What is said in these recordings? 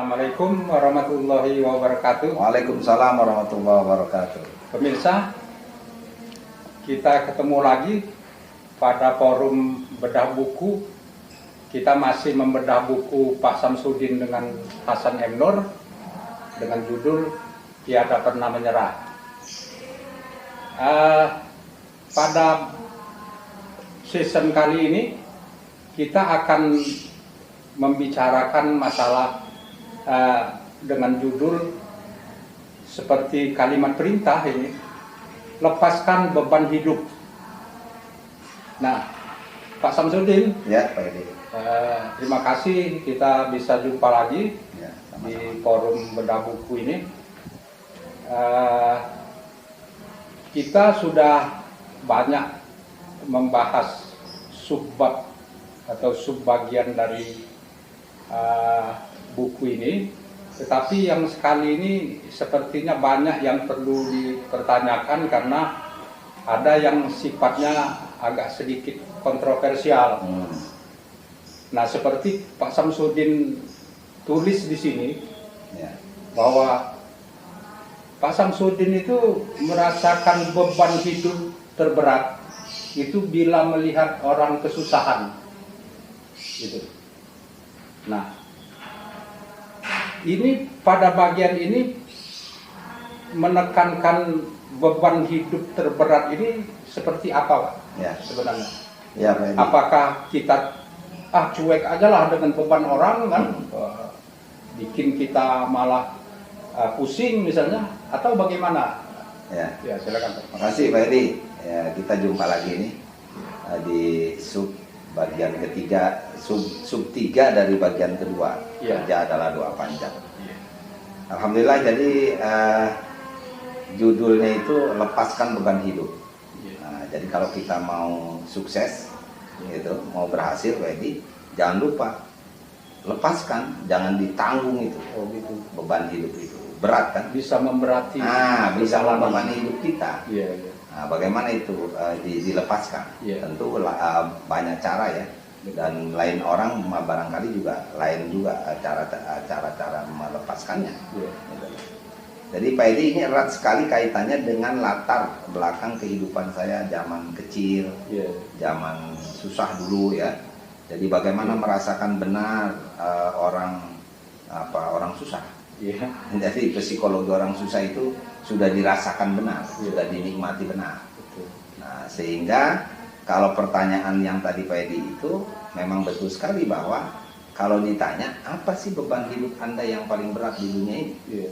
Assalamualaikum warahmatullahi wabarakatuh. Waalaikumsalam warahmatullahi wabarakatuh. Pemirsa, kita ketemu lagi pada forum bedah buku. Kita masih membedah buku Pak Samsudin dengan Hasan M. Nur dengan judul Tiada Pernah Menyerah. Pada season kali ini kita akan membicarakan masalah dengan judul seperti kalimat perintah ini, lepaskan beban hidup. Nah, Pak Samsudin, Ya, Pak Edi. Terima kasih kita bisa jumpa lagi Ya, di forum bedah buku ini. Kita sudah banyak membahas subbab atau subbagian dari buku ini, tetapi yang sekali ini sepertinya banyak yang perlu dipertanyakan karena ada yang sifatnya agak sedikit kontroversial. Nah, seperti Pak Samsudin tulis di sini Ya. bahwa Pak Samsudin itu merasakan beban hidup terberat itu bila melihat orang kesusahan, gitu. Nah, ini pada bagian ini menekankan beban hidup terberat ini seperti apa, Pak? Ya. Sebenarnya, Ya, Pak Edi. apakah kita cuek aja lah dengan beban orang kan, bikin kita malah pusing misalnya, atau bagaimana? Ya. Ya, silakan, Pak. Terima kasih, Pak Edi. Ya, kita jumpa lagi nih di sub bagian ketiga, sub 3 dari bagian kedua. Ya. Kerja adalah doa panjang. Iya. Alhamdulillah, jadi judulnya itu lepaskan beban hidup. Iya. Nah, jadi kalau kita mau sukses, gitu, mau berhasil, Pak Edi, jangan lupa lepaskan, jangan ditanggung itu. Oh, gitu. Beban hidup itu berat kan? Bisa memberati. Bisa perjalanan. membebani hidup kita. Iya, iya. Nah, bagaimana itu dilepaskan? Iya. Tentu banyak cara ya, dan lain orang barangkali juga lain juga cara melepaskannya. Iya. Gitu. Jadi Pak Edi, ini erat sekali kaitannya dengan latar belakang kehidupan saya zaman kecil, Iya. zaman susah dulu ya. Jadi bagaimana merasakan benar orang susah. Iya. Jadi psikologi orang susah itu sudah dirasakan benar, Iya. sudah dinikmati benar. Betul. Nah, sehingga kalau pertanyaan yang tadi Pak Edi itu memang betul sekali bahwa kalau ditanya apa sih beban hidup Anda yang paling berat di dunia ini? Iya.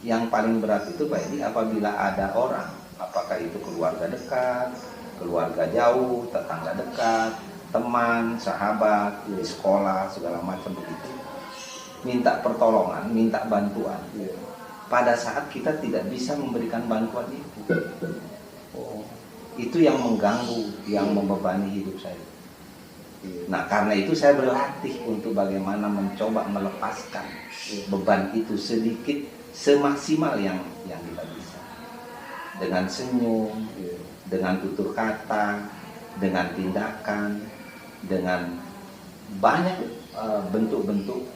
Yang paling berat itu Pak Edi apabila ada orang, apakah itu keluarga dekat, keluarga jauh, tetangga dekat, teman, sahabat, di sekolah, segala macam begitu, minta pertolongan, minta bantuan. Iya. Pada saat kita tidak bisa memberikan bantuan itu, Oh. itu yang mengganggu, yang membebani hidup saya. Iya. Nah, karena itu saya berlatih untuk bagaimana mencoba melepaskan beban itu sedikit, semaksimal yang kita bisa. Dengan senyum, Iya. dengan tutur kata, dengan tindakan, dengan banyak bentuk-bentuk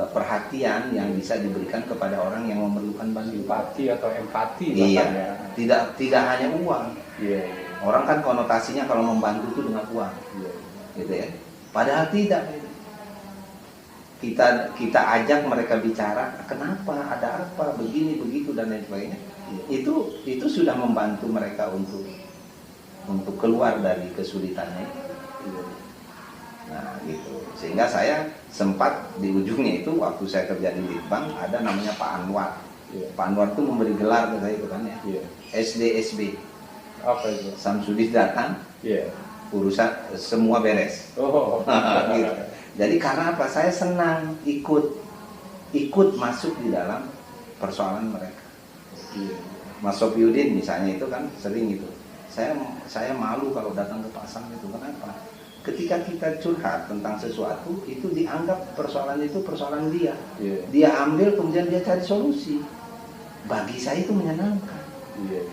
perhatian yang bisa diberikan kepada orang yang memerlukan bantuan. Simpati atau empati. Iya, bahkan ya. tidak hanya uang. Iya. Orang kan konotasinya kalau membantu itu dengan uang, Iya. gitu ya. Padahal tidak. Kita ajak mereka bicara, kenapa, ada apa, begini, begitu dan lain sebagainya. Itu sudah membantu mereka untuk keluar dari kesulitannya. Iya. Nah, gitu. Sehingga saya sempat di ujungnya itu waktu saya kerja di Litbang ada namanya Pak Anwar. Iya. Pak Anwar itu memberi gelar ke saya itu kan ya. Iya. SDSB. Apa itu? Samsudin datang, Iya. urusan semua beres. Oh. Gitu. Jadi karena apa? Saya senang ikut masuk di dalam persoalan mereka. Iya. Mas Sofiuddin misalnya itu kan sering itu. Saya malu kalau datang ke Pak Sam itu. Kenapa? Ketika kita curhat tentang sesuatu itu dianggap persoalan itu persoalan dia. Iya. Dia ambil kemudian dia cari solusi. Bagi saya itu menyenangkan. Iya.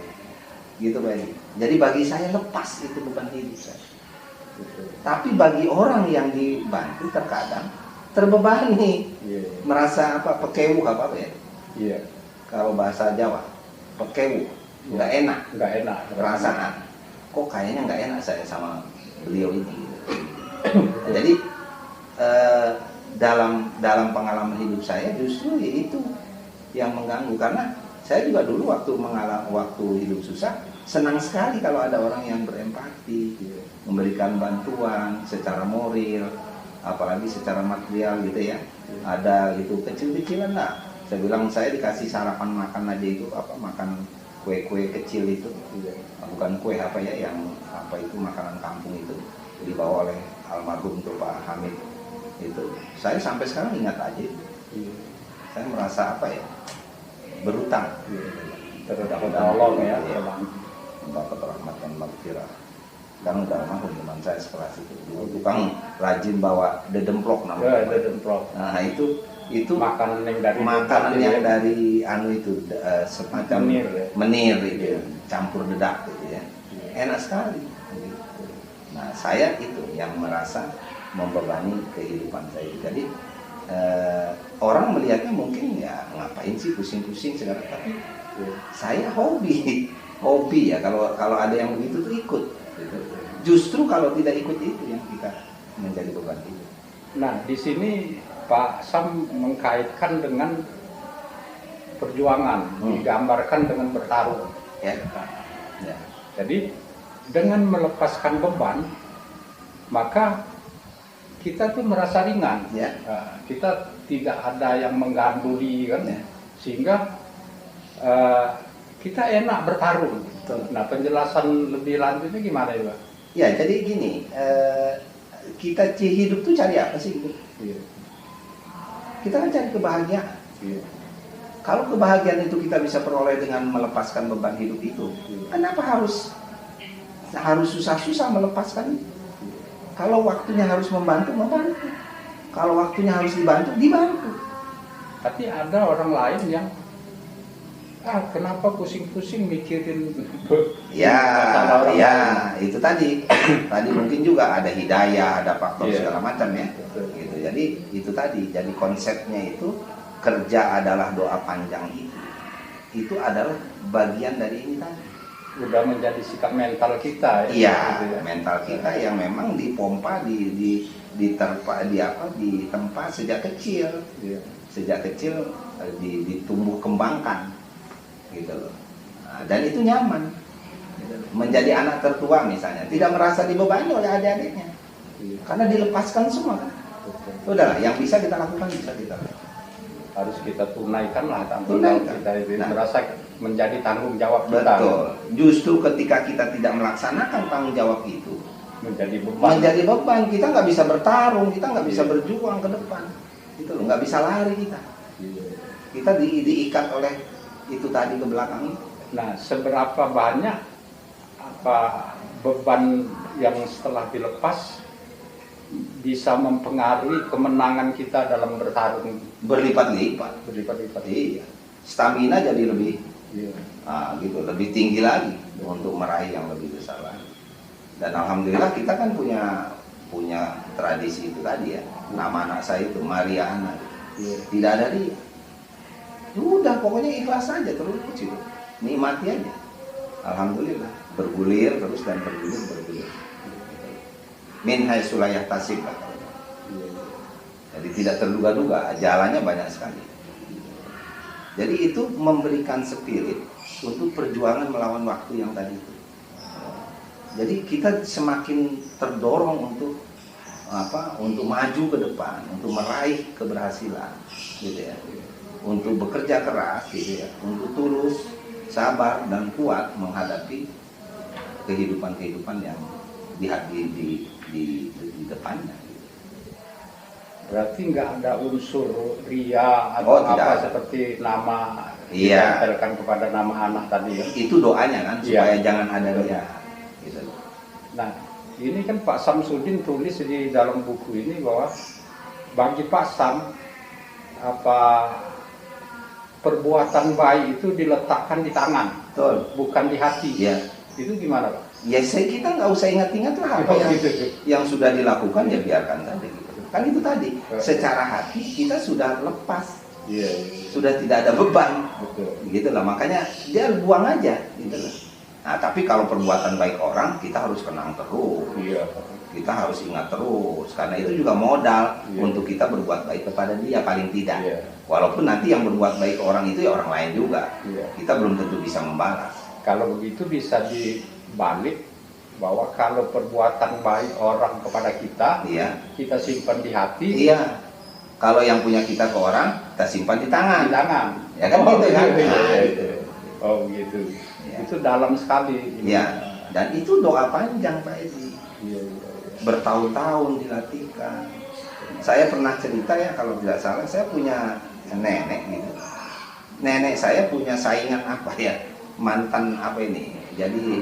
Gitu Pak Edi. Jadi bagi saya lepas itu beban hidup saya. Betul. Tapi bagi orang yang dibantu terkadang terbebani, Iya. merasa apa pekewu apa ya? Iya. Kalau bahasa Jawa, pekewu, nggak enak, Nggak enak. perasaan. Kok kayaknya nggak enak saya sama beliau ini. Gitu. Jadi dalam pengalaman hidup saya justru itu yang mengganggu, karena saya juga dulu waktu hidup susah senang sekali kalau ada orang yang berempati, memberikan bantuan secara moral, apalagi secara material gitu ya. Ada itu kecil-kecilan lah. Saya bilang saya dikasih sarapan makan aja itu makan kue-kue kecil itu, bukan kue apa ya, yang apa itu makanan kampung itu dibawa oleh almarhum tuh Pak Hamid itu. Saya sampai sekarang ingat aja. Saya merasa apa ya, berutang Tertolong ya. mendapat rahmat dan maghfirah. Sekarang udah almarhum teman saya sekelas itu. Dulu tukang rajin bawa dedemplok namanya. Dedemplok. Nah itu Makanan yang dari makanan dedak, yang ya. dari itu semacam Menir, ya. menir itu, campur dedak gitu ya. Enak sekali. Gitu. Nah saya itu yang merasa membebani kehidupan saya. Jadi orang melihatnya mungkin ya ngapain sih pusing-pusing segala, tapi saya hobi ya. Kalau ada yang begitu tuh ikut. Gitu. Justru kalau tidak ikut itu yang kita menjadi beban hidup. Nah, di sini Pak Sam mengkaitkan dengan perjuangan, digambarkan dengan bertarung. Ya. Ya. Jadi dengan melepaskan beban, maka kita tuh merasa ringan. Ya. Nah, kita tidak ada yang mengganduli kan, Ya. sehingga kita enak bertarung. Nah, penjelasan lebih lanjutnya gimana ya, Pak? Ya, jadi gini, kita hidup tuh cari apa sih? Iya. Kita kan cari kebahagiaan. Iya. Kalau kebahagiaan itu kita bisa peroleh dengan melepaskan beban hidup itu, kenapa harus susah-susah melepaskan itu? Kalau waktunya harus membantu. Kalau waktunya harus dibantu. Tapi ada orang lain yang kenapa pusing-pusing mikirin masalah orang ya lain? itu tadi mungkin juga ada hidayah, ada faktor Iya. segala macam ya. Gitu. Jadi itu tadi, jadi konsepnya itu kerja adalah doa panjang itu adalah bagian dari ini tadi. Udah menjadi sikap mental kita ya. Iya, gitu ya. mental kita yang memang dipompa ditempa sejak kecil. Iya. Sejak kecil ditumbuh kembangkan gitu loh. Nah, dan itu nyaman. Gitu loh. Menjadi anak tertua misalnya, tidak merasa dibebani oleh adik-adiknya. Iya. Karena dilepaskan semua kan. Udahlah, yang bisa kita lakukan bisa kita lakukan. Harus kita tunaikan lah tanggung jawab Tunaikan. kita itu. Nah. Merasa menjadi tanggung jawab kita. Betul. Justru ketika kita tidak melaksanakan tanggung jawab itu, Menjadi beban. menjadi beban, kita nggak bisa bertarung, kita nggak bisa berjuang ke depan, gitu loh, nggak bisa lari kita. Kita diikat oleh itu tadi ke belakang itu. Nah, seberapa banyak beban yang setelah dilepas bisa mempengaruhi kemenangan kita dalam bertarung Berlipat-lipat. berlipat-lipat? Iya. Stamina jadi lebih Iya. gitu, lebih tinggi lagi untuk meraih yang lebih besar lagi. Dan alhamdulillah kita kan punya tradisi itu tadi ya. Nama anak saya itu Maria Ana. Iya. Tidak ada dia. Udah pokoknya ikhlas aja terus gitu. Nikmati aja. Alhamdulillah. Bergulir terus dan bergulir. Min haitsu la yahtasib. Jadi tidak terduga-duga, jalannya banyak sekali. Jadi itu memberikan spirit untuk perjuangan melawan waktu yang tadi itu. Jadi kita semakin terdorong untuk untuk maju ke depan, untuk meraih keberhasilan, gitu ya. Untuk bekerja keras, gitu ya. Untuk tulus, sabar dan kuat menghadapi kehidupan yang di depannya. Berarti nggak ada unsur ria atau tidak apa ada. seperti nama Iya. ditempelkan kepada nama anak tadi ya. Itu doanya kan supaya Iya. jangan ada ria. Gitu. Nah, ini kan Pak Samsudin tulis di dalam buku ini bahwa bagi Pak Sam perbuatan baik itu diletakkan di tangan, Betul. bukan di hati. Iya. Itu gimana, Pak? Ya kita nggak usah ingat-ingat lah apa Oh, gitu. yang sudah dilakukan, ya biarkan saja gitu. Kan itu tadi, secara hati kita sudah lepas, Iya. sudah tidak ada beban, Betul. gitu lah. Makanya dia buang aja, gitu lah. Nah, tapi kalau perbuatan baik orang kita harus kenang terus, Iya. kita harus ingat terus, karena itu juga modal Iya. untuk kita berbuat baik kepada dia paling tidak. Iya. Walaupun nanti yang berbuat baik ke orang itu ya orang lain juga, Iya. kita belum tentu bisa membalas. Kalau begitu bisa dibalik bahwa kalau perbuatan baik orang kepada kita, Iya. kita simpan di hati, Iya. Kalau yang punya kita ke orang, kita simpan di tangan. di tangan. Ya kan gitu kan? Iya, Nah, iya, gitu. iya. Oh gitu. Iya. Itu dalam sekali. Iya. Dan itu doa panjang Pak Edi. Iya, iya, iya. Bertahun-tahun dilatihkan. Saya pernah cerita ya, kalau tidak salah saya punya nenek gitu. Nenek saya punya saingan apa ya? Mantan apa ini? Jadi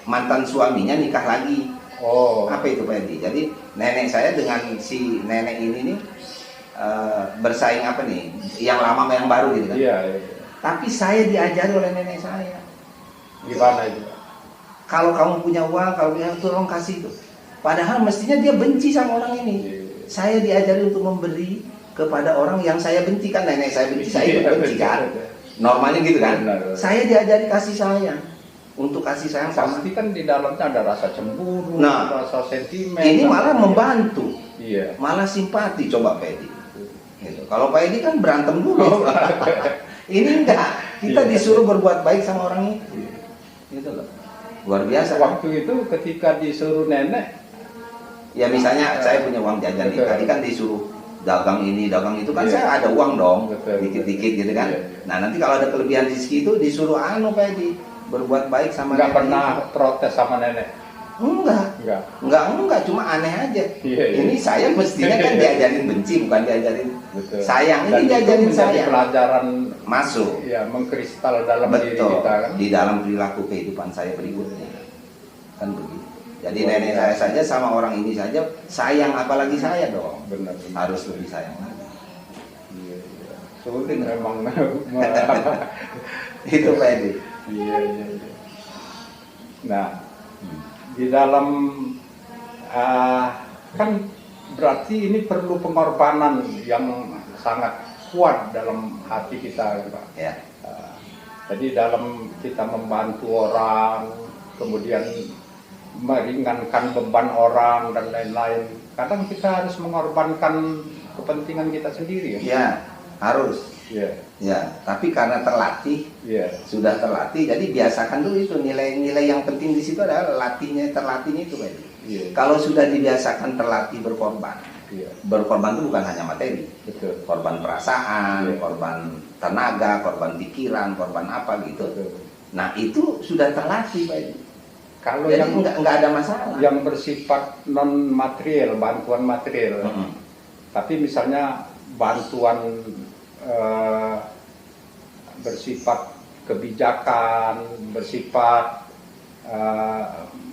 mantan suaminya nikah lagi. Oh. Apa itu Pak Edi? Jadi nenek saya dengan si nenek ini nih bersaing apa nih? Yang lama sama yang baru gitu kan? Iya, iya. Tapi saya diajari oleh nenek saya. Gimana itu? Kalau kamu punya uang, kalau punya tolong kasih itu. Padahal mestinya dia benci sama orang ini. Iya. Saya diajari untuk memberi kepada orang yang saya benci, kan nenek saya benci, saya juga benci kan. Normalnya gitu kan. Benar. Saya diajari kasih sayang. Untuk kasih sayang sama. Pasti kan di dalamnya ada rasa cemburu, Nah, rasa sentimen. Ini malah membantu, Iya. malah simpati. Coba Pak Edi. Gitu. Kalau Pak Edi kan berantem dulu. Ini enggak. Kita Iya. disuruh berbuat baik sama orang itu. Gitu loh. Luar biasa. Waktu itu ketika disuruh nenek, Ya misalnya saya punya uang jajan nih, Betul. tadi kan disuruh dagang ini, dagang itu kan Iya. saya ada uang dong, Betul. dikit-dikit gitu kan. Iya, iya. Nah nanti kalau ada kelebihan rezeki itu disuruh Pak Edi, berbuat baik sama nggak nenek pernah itu. protes sama nenek. Enggak, Enggak. cuma aneh aja. Iya, iya. Ini saya mestinya kan diajarin benci, bukan diajarin Betul. sayang. Dan Ini itu diajarin menjadi sayang. pelajaran, Masuk. ya, mengkristal dalam diri Betul, kita kan. di dalam perilaku kehidupan saya berikutnya. Kan begitu. Jadi Luar nenek biasa. saya saja sama orang ini saja sayang, apalagi saya dong. Benar. Harus lebih sayang lagi. Iya, iya. Sulit memang. Itu Pak Edi. Iya, iya, iya. Nah, di dalam kan berarti ini perlu pengorbanan yang sangat kuat dalam hati kita, Pak. Ya. Jadi dalam kita membantu orang, kemudian meringankan beban orang dan lain-lain, kadang kita harus mengorbankan kepentingan kita sendiri. Ya, harus. Iya, Ya, tapi karena terlatih, iya, sudah terlatih, jadi biasakan dulu itu nilai-nilai yang penting di situ adalah terlatihnya itu Pak Edi. iya, Kalau sudah dibiasakan terlatih berkorban, iya, berkorban itu bukan hanya materi, betul, korban perasaan, Iya. korban tenaga, korban pikiran, korban apa gitu. betul. Nah itu sudah terlatih Pak Edi. Kalau Jadi yang nggak ada masalah. yang bersifat non material, bantuan material, Mm-mm. tapi misalnya bantuan bersifat kebijakan, bersifat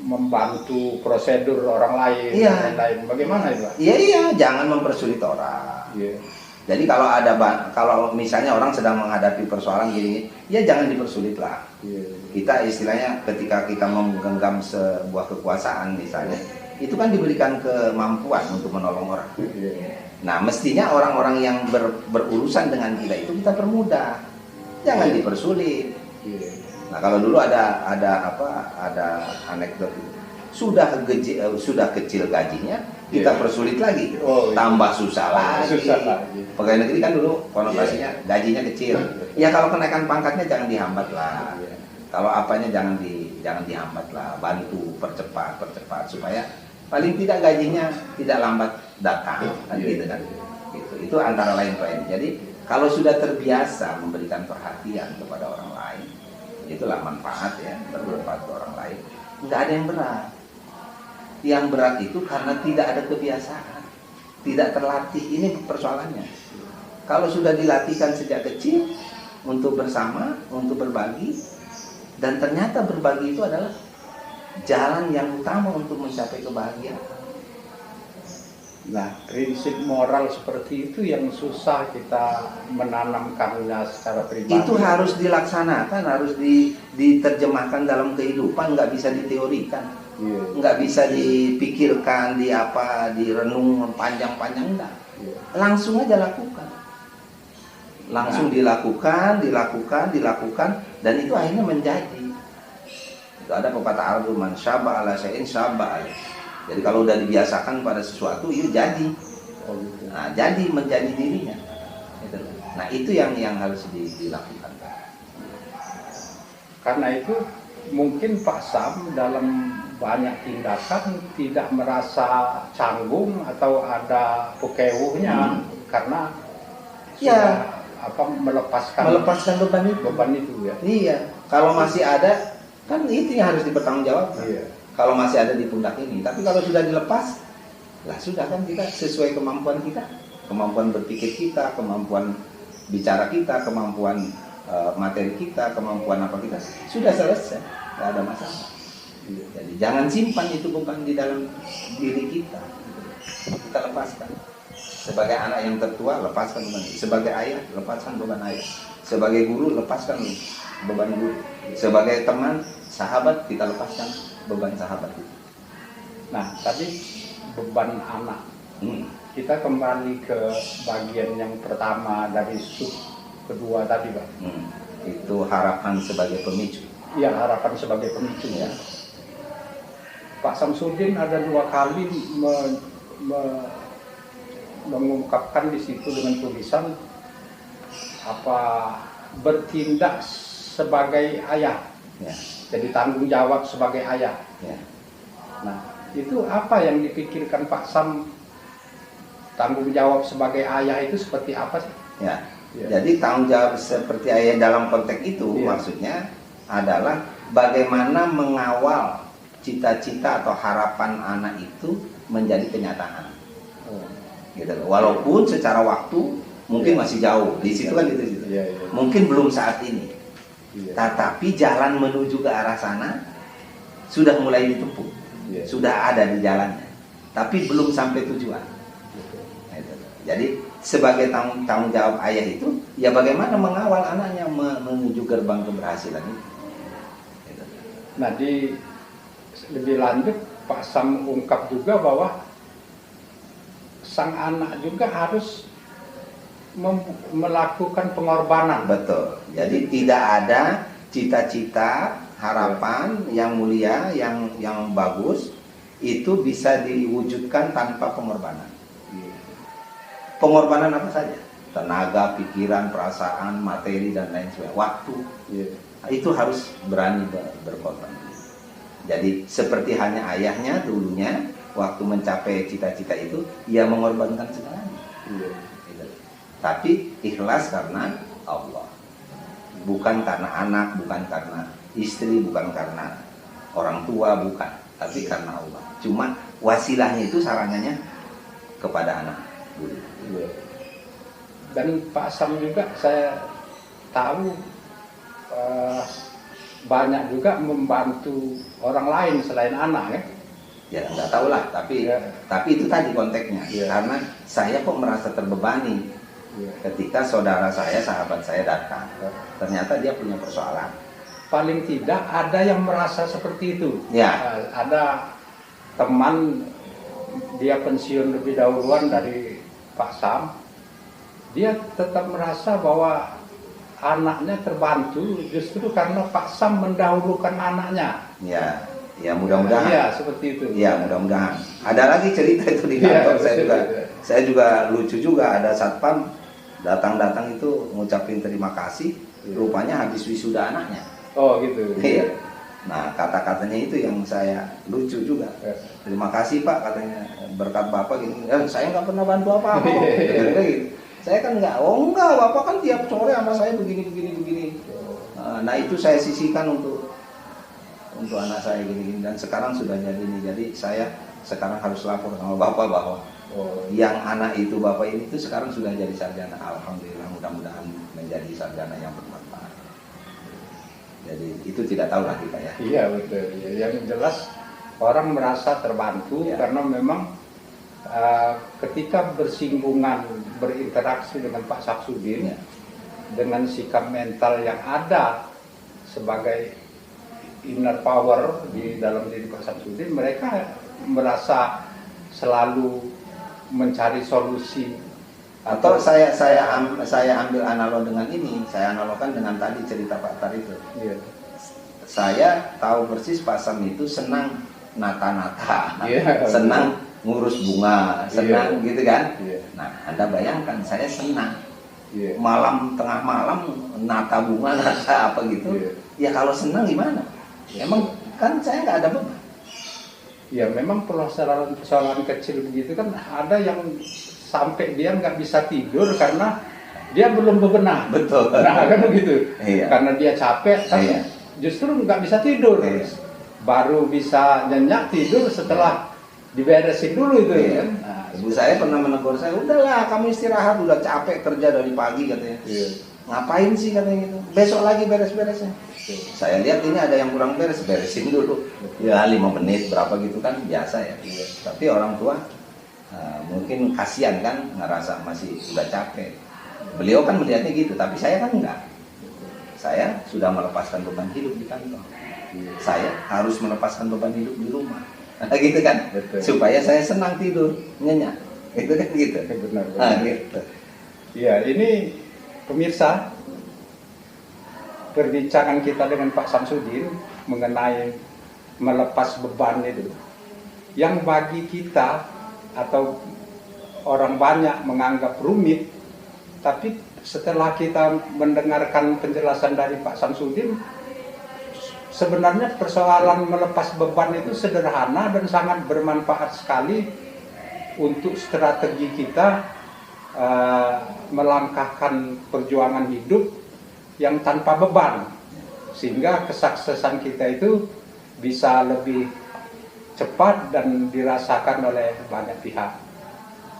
membantu prosedur orang lain, Iya. dan lain-lain. Bagaimana itu, Pak? Iya, jangan mempersulit orang. Iya, Jadi kalau misalnya orang sedang menghadapi persoalan gini, ya jangan dipersulit lah. iya, Kita istilahnya ketika kita menggenggam sebuah kekuasaan misalnya, itu kan diberikan kemampuan untuk menolong orang. iya, Nah, mestinya orang-orang yang berurusan dengan kita itu kita permudah, jangan dipersulit. iya. Nah, kalau dulu ada anekdot itu. Sudah kecil gajinya, kita Iya. persulit lagi, Oh, iya. tambah susah lagi. Susah lagi. Pegawai negeri kan dulu konotasinya gajinya kecil. Ya kalau kenaikan pangkatnya jangan dihambat lah. Iya. Kalau apanya jangan dihambat lah. Bantu percepat supaya paling tidak gajinya tidak lambat datang. Kan Iya. gitu kan. Gitu. Itu antara lain Pak Edi. Jadi kalau sudah terbiasa memberikan perhatian kepada orang lain, itulah manfaat ya, bermanfaat ke orang lain. Nggak ada yang berat. Yang berat itu karena tidak ada kebiasaan, tidak terlatih. Ini persoalannya. Kalau sudah dilatihkan sejak kecil untuk bersama, untuk berbagi, dan ternyata berbagi itu adalah jalan yang utama untuk mencapai kebahagiaan. Nah, prinsip moral seperti itu yang susah kita menanamkannya secara pribadi. Itu harus dilaksanakan, harus diterjemahkan dalam kehidupan, nggak bisa diteorikan. Iya. Nggak bisa dipikirkan, direnung panjang-panjang, enggak. Iya. Langsung aja lakukan. Langsung dilakukan, dan itu akhirnya menjadi. Itu ada pepatah Arab, man syaba ala syai'in syaba alaih. Jadi kalau udah dibiasakan pada sesuatu, itu jadi. Oh, gitu. Nah, jadi menjadi dirinya. Gitu. Nah, itu yang harus dilakukan. Karena itu mungkin Pak Sam dalam banyak tindakan tidak merasa canggung atau ada pekewuhnya karena Ya. sudah Melepaskan beban itu ya. Iya. Kalau masih ada, kan itu yang harus dipertanggungjawabkan. Iya. Kalau masih ada di pundak ini. Tapi kalau sudah dilepas, lah sudah kan kita sesuai kemampuan kita, kemampuan berpikir kita, kemampuan bicara kita, kemampuan materi kita, kemampuan apa kita, sudah selesai, nggak ada masalah. Jadi jangan simpan itu beban di dalam diri kita. Kita lepaskan. Sebagai anak yang tertua, lepaskan beban. Sebagai ayah, lepaskan beban ayah. Sebagai guru, lepaskan beban guru. Sebagai teman, sahabat, kita lepaskan beban sahabat itu. Nah, tadi beban anak. Kita kembali ke bagian yang pertama dari sub kedua tadi, Pak. Itu harapan sebagai pemicu. Iya, harapan sebagai pemicu ya. Pak Samsudin ada 2 kali mengungkapkan di situ dengan tulisan bertindak sebagai ayah. Ya. Jadi tanggung jawab sebagai ayah. Ya. Nah, itu apa yang dipikirkan Pak Sam? Tanggung jawab sebagai ayah itu seperti apa sih? Ya. Ya. Jadi tanggung jawab seperti ayah dalam konteks itu maksudnya adalah bagaimana mengawal cita-cita atau harapan anak itu menjadi kenyataan. Gitu loh. Walaupun secara waktu mungkin masih jauh. Di situ kan gitu. Mungkin belum saat ini. Tetapi jalan menuju ke arah sana sudah mulai ditempuh. Sudah ada di jalannya. Tapi belum sampai tujuan. Jadi sebagai tanggung jawab ayah itu, ya bagaimana mengawal anaknya menuju gerbang keberhasilan itu. Nah, lebih lanjut Pak Sam ungkap juga bahwa sang anak juga harus melakukan pengorbanan. Betul. Jadi tidak ada cita-cita, harapan yang mulia, yang bagus itu bisa diwujudkan tanpa pengorbanan. Pengorbanan apa saja? Tenaga, pikiran, perasaan, materi dan lain sebagainya. Waktu. Itu harus berani berkorban. Jadi seperti hanya ayahnya dulunya waktu mencapai cita-cita itu, ia mengorbankan segalanya. Gitu. Tapi ikhlas karena Allah. Bukan karena anak, bukan karena istri, bukan karena orang tua, bukan. Tapi karena Allah. Cuma wasilahnya itu sarangannya kepada anak dulu. Dan Pak Sam juga saya tahu banyak juga membantu orang lain selain anak ya. Ya nggak tahu lah, tapi itu tadi konteksnya. Karena saya kok merasa terbebani ketika saudara saya, sahabat saya datang. Ternyata dia punya persoalan. Paling tidak ada yang merasa seperti itu. Ya. Ada teman dia pensiun lebih dahuluan dari Pak Sam. Dia tetap merasa bahwa anaknya terbantu justru karena Pak Sam mendahulukan anaknya. Ya mudah-mudahan. Iya, seperti itu. Ya mudah-mudahan. Ada lagi cerita itu di kantor saya juga lucu juga, ada satpam datang itu ngucapin terima kasih, rupanya habis wisuda anaknya. Oh gitu. Iya. Nah kata-katanya itu yang saya lucu juga. Terima kasih Pak, katanya berkat Bapak gini. Saya nggak pernah bantu apa-apa. Saya kan enggak, Bapak kan tiap sore sama saya begini. Nah itu saya sisihkan untuk anak saya gini. Dan sekarang sudah jadi ini. Jadi saya sekarang harus lapor sama Bapak bahwa yang anak itu Bapak ini itu sekarang sudah jadi sarjana. Alhamdulillah, mudah-mudahan menjadi sarjana yang bermanfaat. Jadi itu tidak tahu lah kita ya. Iya betul. Yang jelas orang merasa terbantu karena memang ketika bersinggungan, berinteraksi dengan Pak Samsudin dengan sikap mental yang ada sebagai inner power di dalam diri Pak Samsudin, mereka merasa selalu mencari solusi. Atau saya ambil analog dengan ini, saya analogkan dengan tadi cerita Pak Tar itu. Iya. Saya tahu persis Pak Sam itu senang nata-nata, Iya. senang ngurus bunga, senang Iya. gitu kan. Iya. Nah, Anda bayangkan saya senang Iya. malam tengah malam nata bunga, nata apa gitu. Iya. Ya kalau senang gimana? Emang kan saya nggak ada beban. Ya memang persoalan kecil begitu kan, ada yang sampai dia nggak bisa tidur karena dia belum bebenah. Betul. Nah kan begitu. Iya. Karena dia capek kan, Iya. justru nggak bisa tidur. Iya. Baru bisa nyenyak tidur setelah diberesin dulu itu. Iya. Kan? Nah, Ibu saya pernah menegur saya, udahlah kamu istirahat, udah capek kerja dari pagi katanya. Iya. Ngapain sih katanya gitu? Besok lagi beres-beresnya. Saya lihat ini ada yang kurang beres, beresin dulu. Ya 5 menit berapa gitu kan biasa ya. Tapi orang tua mungkin kasihan kan, ngerasa masih udah capek. Beliau kan melihatnya gitu, tapi saya kan enggak. Saya sudah melepaskan beban hidup di kantor. Saya harus melepaskan beban hidup di rumah. Gitu kan? Betul. Supaya saya senang tidur, nyenyak. Itu kan gitu. Benar. Nah, gitu. Ya ini pemirsa, perbincangan kita dengan Pak Samsudin mengenai melepas beban itu, yang bagi kita atau orang banyak menganggap rumit, tapi setelah kita mendengarkan penjelasan dari Pak Samsudin, sebenarnya persoalan melepas beban itu sederhana dan sangat bermanfaat sekali untuk strategi kita melangkahkan perjuangan hidup yang tanpa beban, sehingga kesuksesan kita itu bisa lebih cepat dan dirasakan oleh banyak pihak.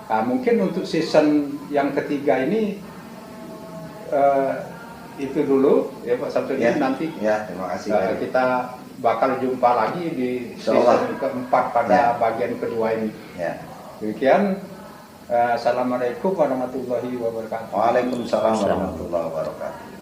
Nah, mungkin untuk season yang ketiga ini itu dulu ya Pak Samsudin. Ya, nanti ya, terima kasih. kita bakal jumpa lagi di season keempat pada bagian kedua ini. Ya. Demikian, assalamualaikum warahmatullahi wabarakatuh. Waalaikumsalam warahmatullahi wabarakatuh.